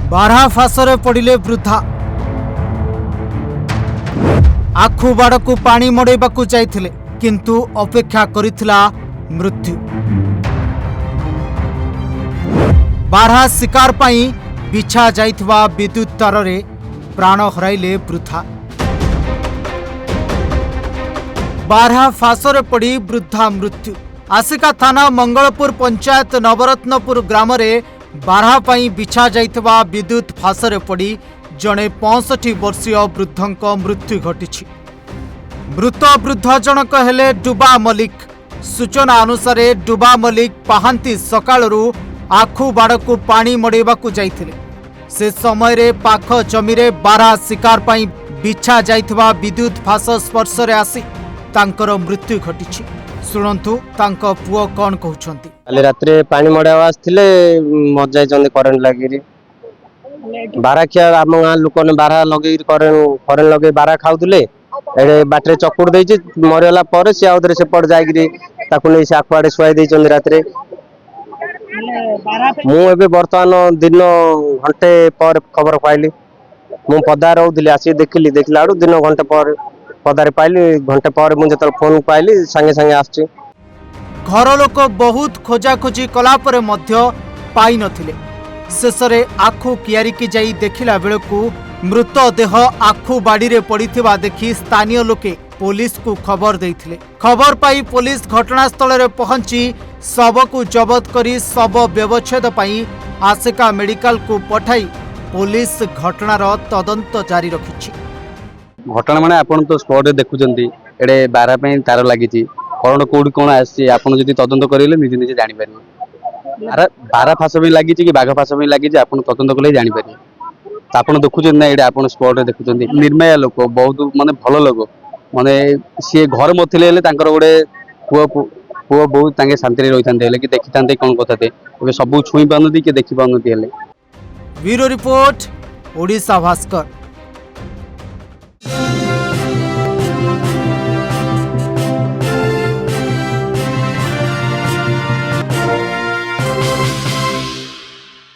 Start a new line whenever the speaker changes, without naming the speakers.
बारहा फासरे पड़िले वृद्धा आखु बाड़कू पानी मड़ेबाकू जाइथिले किंतु अपेक्षा करिथिला मृत्यु। बारहा शिकार पाई बिछा जाइथिबा विद्युत तार रे प्राण हराइले वृद्धा। बारहा फासरे पड़ी वृद्धा मृत्यु। आसिका थाना मंगलपुर पंचायत नवरत्नपुर ग्राम रे बारहा पाई बिछा जाइथिबा विद्युत फासरे पड़ी जड़े 65 वर्षीय वृद्धंक मृत्यु घटी। मृत वृद्ध जनक हेले डुबा मलिक। सूचना अनुसार डुबा मलिक पाहांती सकाळरू आखु बाड़कू पानी मड़ेबाकू जाइथिले। से समय रे पाख जमीरे बारहा शिकार पाई बिछा जाइथिबा विद्युत फास स्पर्श रे आसी तांकर मृत्यु घटी। शुणंतु तांको पुओ कौन कहउछंती।
काली रात्रे पानी मड़ावा आसथिले मर जाइछन्ते करंट लागिरी। बारहा खिया आम गाँ लोक बारहा लगे करंट लगे बारहा खाउथिले। एडे बाटरे चकुड़ देइछि मरला पर से आउथरे सेपट जाइगिरी ताकु नै से आकुआडे सुआई देइछन्ते रात्रे। मु एबे वर्तमान दिन घंटे पर खबर पाइली। मु पदा रहउथिले आसी देखिला आडू दिन घंटे पर पदारे पाइली। घंटे पर मु जतल फोन पाइली संगे संगे आछि।
घर लोक बहुत खोजाखोजी कला परे मध्य पाई नथिले। शेषरे आखु कियारिकी जाई देखिला बेलकू मृतदेह आखु बाड़ी रे पड़िथिबा देखि स्थानीय लोके पुलिस को खबर देइथिले। खबर पाई पुलिस घटनास्थल रे पहुंची शव को जबत करी शव व्यवच्छेद पाई आसिका मेडिकल को पठाई पुलिस घटनार तदंत जारी रखिछि।
घटना माने आपण तो स्पॉट देखुचंती एडे बारहा पे तार लागिछि कौन कोड कौन आसी आपण जदी तदंत करिले निजे निजे जानि पारिबे। अरे बारहा फास भी लागिछि कि बाघ फास भी लागिछि आपण तदंत कले जानि पारिबे। तो आपण देखुचंती ना एडे आपण स्पॉट देखुचंती निर्मया लोक बहुत माने भलो लोक माने सी घर मथिले हेले तांकर गोडे पुओ बहुत तांगे शांति रे रहिथांते हेले कि देखिथांते कोन कथाते एबे सब छुई पानती कि देखि पानती हेले।
Bureau report Odisha Bhaskar.